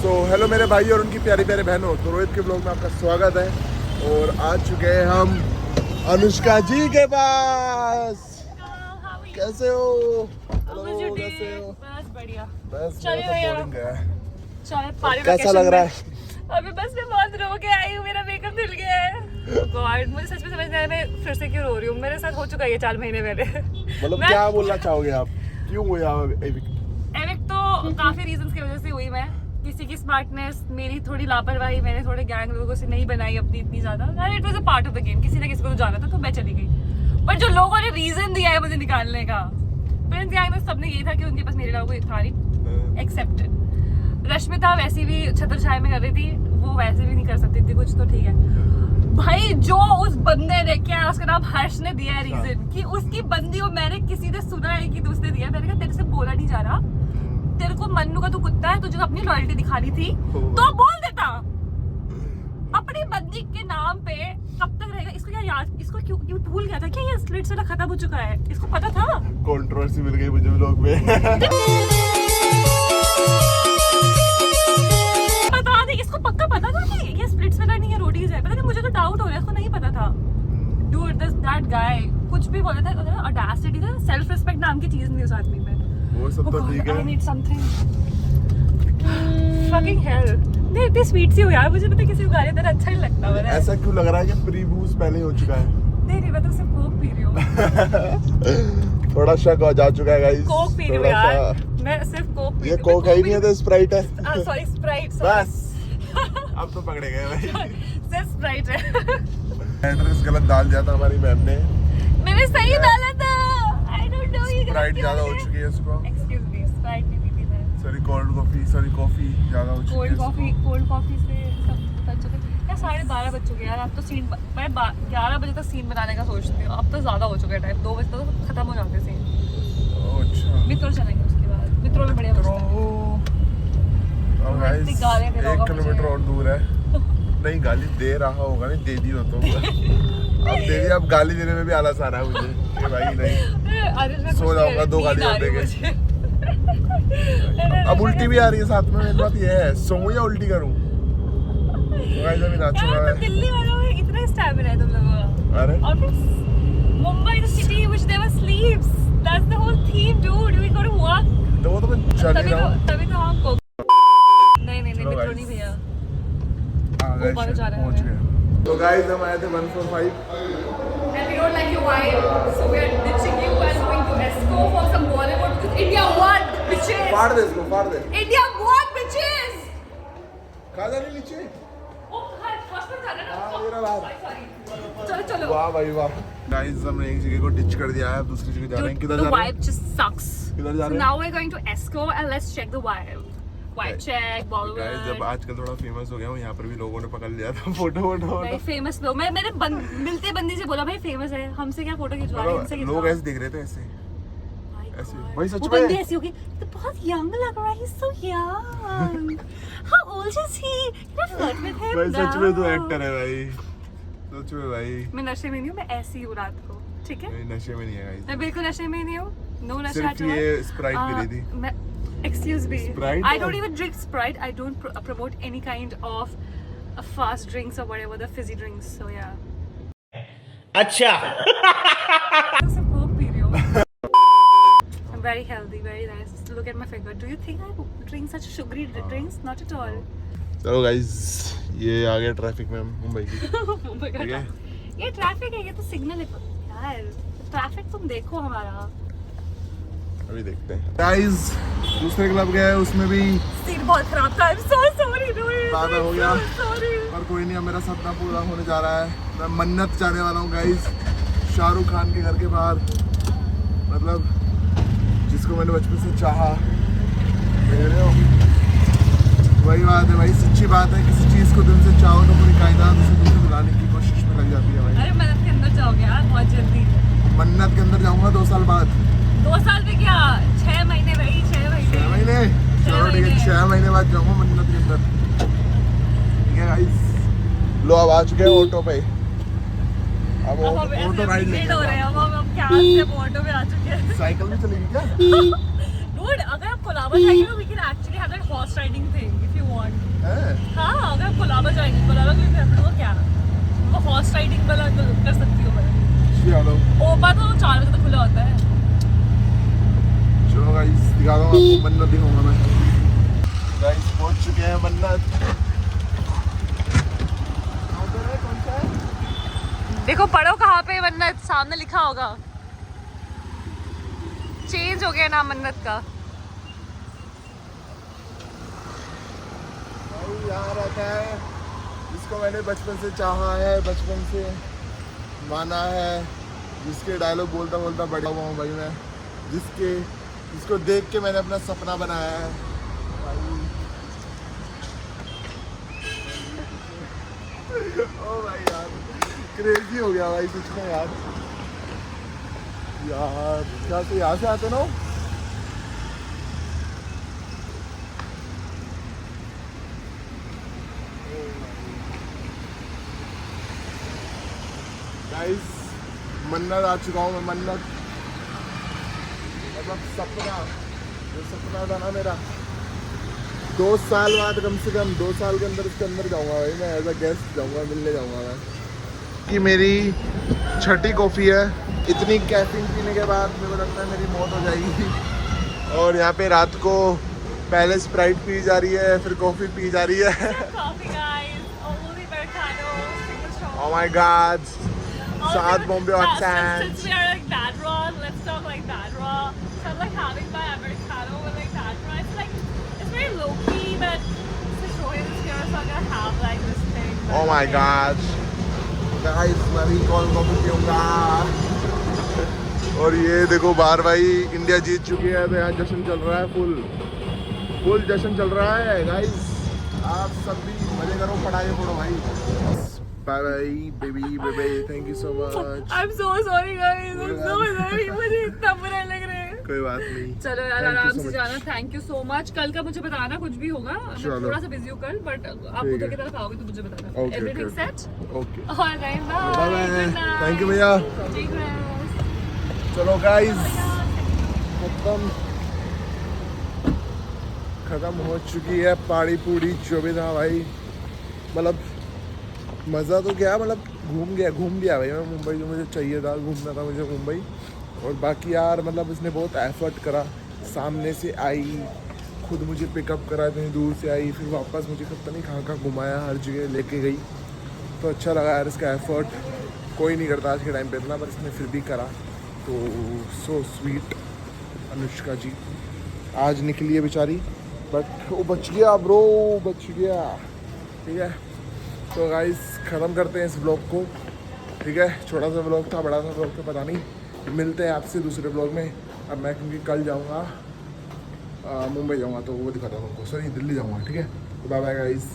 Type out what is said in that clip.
तो हेलो मेरे भाई और उनकी प्यारी प्यारे बहनों, तो रोहित के ब्लॉग में आपका स्वागत है। और आ चुके हैं हम अनुष्का जी के पास। कैसे हो? हेलो, कैसे हो? बस बढ़िया। बस बोरिंग है। कैसा लग रहा है? अभी बस मैं बहुत रो के आई हूँ, मेरा मेकअप धुल गया है। गॉड, मुझे सच में समझ नहीं आया मैं फिर से क्यों रो रही हूँ। मेरे साथ हो चुका है ये 4 महीने पहले। मतलब क्या बोलना चाहोगे आप? क्यों हुआ एविक्ट? तो काफी रीजंस की वजह से हुई मैं। किसी की स्मार्टनेस, मेरी थोड़ी लापरवाही, मैंने थोड़े गैंग लोगों से नहीं बनाई अपनी इतनी ज्यादा। It was a part of the game. किसी ना किसी को तो जाना था तो मैं चली गई। पर जो लोगों ने रीजन दिया है मुझे निकालने का, प्रिंस गैंग में सबने यही था कि उनके पास मेरे अलावा कोई था नहीं। एक्सेप्टेड। रश्मिता वैसे भी छत्र छाया में कर रही थी, वो वैसे भी नहीं कर सकती थी कुछ, तो ठीक है भाई। जो उस बंदे ने क्या, उसका नाम हर्ष ने दिया है रीजन कि उसकी बंदी को मैंने किसी ने सुना है कि उसने दिया। मैंने कहा तेरे से बोला नहीं जा रहा, तेरे को मन्नू का तू कुत्ता है, तुझे अपनी लॉयल्टी दिखानी थी तो बोल देता। अपनी बंदी के नाम पे कब तक रहेगा? इसको क्या याद, इसको क्यों भूल गया था क्या ये स्प्लिट्स वाला खत्म हो चुका है? इसको पता था? कंट्रोवर्सी मिल गई मुझे व्लॉग में। पता नहीं, इसको पक्का पता था कि ये स्प्लिट्स वाला नहीं है, रोटीज है। पता नहीं, मुझे तो डाउट हो रहा है, इसको नहीं पता था। डूड, दैट गाय कुछ भी बोला था, ऑडेसिटी था, सेल्फ रिस्पेक्ट नाम की चीज नहीं उस आदमी में। वो सब तो ठीक है। I need something. Fucking hell. नहीं, इतनी स्वीट सी हो यार, मुझे पता किसी को गाली देना अच्छा नहीं लगता। मैंने ऐसा क्यों लग रहा है कि प्री बूज पहले हो चुका है? नहीं, मैं तो सिर्फ कोक पी रही हूँ। थोड़ा शक हो जा चुका है गाइस। कोक पी रही हूँ यार, मैं सिर्फ कोक पी रही हूँ। ये कोक है ही नहीं है तो स्प्राइट है। Sorry, Sprite. बस अब तो पकड़े गए भाई। सिर्फ स्प्राइट है। एड्रेस गलत डाल दिया था हमारी मैम ने। मैंने सही डाला था। I don't know ये स्प्राइट ज्यादा हो चुकी है इसको। Excuse me, स्प्राइट नहीं पीती मैं। सॉरी कोल्ड कॉफी ज्यादा हो चुकी है। कोल्ड कॉफी से सब बच चुके यार। 12:30 बज चुके यार। अब तो सीन मैं 11 बजे तक सीन बनाने का सोचती हूँ। अब तो ज्यादा हो चुका है टाइम, 2 बजे तक तो खत्म हो जाते सीन। अच्छा, मित्रों चलेंगे उसके बाद। मित्रों में बढ़िया बचता है। अब गाइस 1 किलोमीटर और दूर है। नहीं गाली दे रहा होगा, नहीं दे दी हो तो। अब दे दी, अब गाली देने में भी आलस आ रहा है मुझे कि भाई नहीं सो जाऊंगा 2 गाली देंगे। अब उल्टी भी आ रही है साथ में। मेरी बात ये है, सोऊं या उल्टी करूं? गाइस अभी नाचूंगा मैं। दिल्ली वालों में इतना स्टैमिना है तुम लोगों का। अरे Mumbai the city which never sleeps, that's the whole theme dude. We go to work. तो वो तो मैं चल ही रहा हूं। तभी तो हम को नहीं मित्रों नहीं भैया। पहुंच गए। तो गाइस हम आए थे 145। And we don't like your vibe, so we are ditching you and going to Esco for some Bollywood because India won, bitches. फाड़ दे इसको, फाड़ दे। India won, bitches. खा जा नहीं नीचे। Oh, first में जाना ना। मेरा बात। Sorry. चलो। वाह भाई वाह। गाइस हमने एक जगह को डिच कर दिया है, अब दूसरी जगह जा रहे हैं। किधर जा The रहे हैं? vibe just sucks. किधर जा So रहे हैं? now we're going to Esco and let's check the vibe. Vibe check, Bollywood. Guys जब आजकल थोड़ा फेमस हो गया हूँ, यहाँ पर भी लोगों ने पकड़ लिया था फोटो। भाई फेमस लोग, मैंने मिलते बंदी से बोला भाई फेमस है, हमसे क्या फोटो खिंचवा रहे हैं, इनसे लोग ऐसे देख रहे थे ऐसे भाई सच वो में बंदी ऐसी होगी तो बहुत यंग लग रहा है, he's so young. How old is he? Can I flirt with him? भाई सच में तो एक्टर है भाई, सच में भाई। मैं नशे में नहीं हूँ, मैं ऐसी हूँ रात को, ठीक है? नहीं नशे में नहीं है गाइस। मैं बिल्कुल नशे में नहीं हूँ। नो नशा। सिर्फ ये स्प्राइट पी रही थी। मैं Excuse me. Sprite? I don't even drink Sprite. I don't promote any kind of fast drinks or whatever the fizzy drinks. So yeah. अच्छा। I'm सब coke पी रही हूँ। I'm very healthy, very nice. Look at my figure. Do you think I drink such sugary drinks? Not at all. चलो guys ये आ गया traffic में मुंबई की। मुंबई का ये ट्रैफिक है, ये तो सिग्नल है यार। ट्रैफिक तुम देखो हमारा। अभी देखते हैं गाइस। दूसरे क्लब गए, उसमें भी सीन बहुत खराब था। I'm so sorry Rohit. ज्यादा हो गया। Sorry। पर कोई नहीं, अब मेरा सपना पूरा होने जा रहा है। मैं मन्नत जाने वाला हूँ गाइस, शाहरुख खान के घर के बाहर। मतलब जिसको मैंने बचपन से चाहा, देख रहे हो? वही बात है भाई, सच्ची बात है। किसी चीज को दिल से चाहो तो पूरी कायनात उसे दिल से बुलाने की कोशिश में लग जाती है भाई। अरे मन्नत के अंदर जाओगे यार बहुत जल्दी। मन्नत के अंदर जाऊंगा 2 साल बाद। 2 साल में क्या, 6 महीने भाई, 6 महीने। 6 महीने? चलो ठीक है, 6 महीने बाद जाऊंगा मन्नत के अंदर। ठीक है गाइस, लो अब आ चुके हैं ऑटो पे। अब ऑटो राइड लेंगे। हो रहे हैं हम क्या से ऑटो पे आ चुके हैं। साइकिल भी चलेगी क्या? Dude, अगर आप कोलाबा जाएंगे तो we can actually have that horse riding thing if you want. है वो क्या वो हॉर्स राइडिंग वाला कर सकती हो मैं चलो ओपा तो 4 बजे तक खुला होता है चलो गाइस दिखाता हूँ आपको मन्नत दिखाऊंगा मैं गाइस पहुंच चुके हैं मन्नत कौन सा है देखो पढ़ो कहाँ पे मन्नत सामने लिखा होगा चेंज हो गया नाम मन्नत का भाई यहाँ रहता है जिसको मैंने बचपन से चाहा है बचपन से माना है जिसके डायलॉग बोलता बोलता बड़ा हुआ हूँ भाई मैं जिसको देख के मैंने अपना सपना बनाया है भाई ओ भाई यार क्रेजी हो गया भाई कुछ में यार क्या तो यहाँ से आते ना गाइस मन्नत आ चुका हूँ मैं मन्नत मतलब सपना जो सपना था ना मेरा 2 साल बाद कम से कम 2 साल के अंदर इसके अंदर जाऊंगा भाई मैं एज अ गेस्ट जाऊंगा मिलने जाऊंगा मैं कि मेरी छठी कॉफ़ी है इतनी कैफीन पीने के बाद मेरे को लगता है मेरी मौत हो जाएगी और यहाँ पे रात को पहले स्प्राइट पी जा रही है फिर कॉफ़ी पी जा रही है ओह माय गॉड सात बॉम्बे और sand Since we are like that raw, let's talk like that raw. So I'm like having my Americano with like that raw. It's like it's very low key, but since Rohit is here, so I'm gonna have like this thing. Oh my God guys मैं भी call coffee पीऊँगा और ये देखो बाहर भाई India जीत चुकी है तो यहाँ जश्न चल रहा है फुल जश्न चल रहा है गाइस आप सब भी मजे करो पढ़ाई फोड़ो भाई bye bye baby thank you so much I'm so sorry guys. I'm so sorry. मुझे इतना बुरा लग रहा है. कोई बात नहीं चलो यार Thank you आराम so से much. जाना थैंक यू सो मच कल का मुझे बताना कुछ भी होगा मैं चलो। थोड़ा सा बिजी हूँ कल बट आप ठीक उधर है। की तरफ आओगे तो मुझे बताना Okay, everything okay. Set okay alright bye bye bye thank you भैया चलो गाइस खत्म हो चुकी है पाड़ी पूड़ी जो भी था भाई मतलब मज़ा तो क्या मतलब घूम गया भाई मैं मुंबई जो मुझे चाहिए था घूमना था मुझे मुंबई और बाकी यार मतलब इसने बहुत एफर्ट करा सामने से आई खुद मुझे पिकअप करा इतनी दूर से आई फिर वापस मुझे पता नहीं कहाँ घुमाया हर जगह लेके गई तो अच्छा लगा यार इसका एफर्ट कोई नहीं करता आज के टाइम पे इतना पर इसने फिर भी करा तो सो स्वीट अनुष्का जी आज निकली है बेचारी बट वो बच गया ब्रो बच गया ठीक है तो गाइस ख़त्म करते हैं इस ब्लॉग को ठीक है छोटा सा ब्लॉग था बड़ा सा ब्लॉग था पता नहीं मिलते हैं आपसे दूसरे ब्लॉग में अब मैं क्योंकि कल जाऊँगा मुंबई जाऊँगा तो वो दिखाता हूँ उनको सॉरी दिल्ली जाऊँगा ठीक है बाय बाय गाइस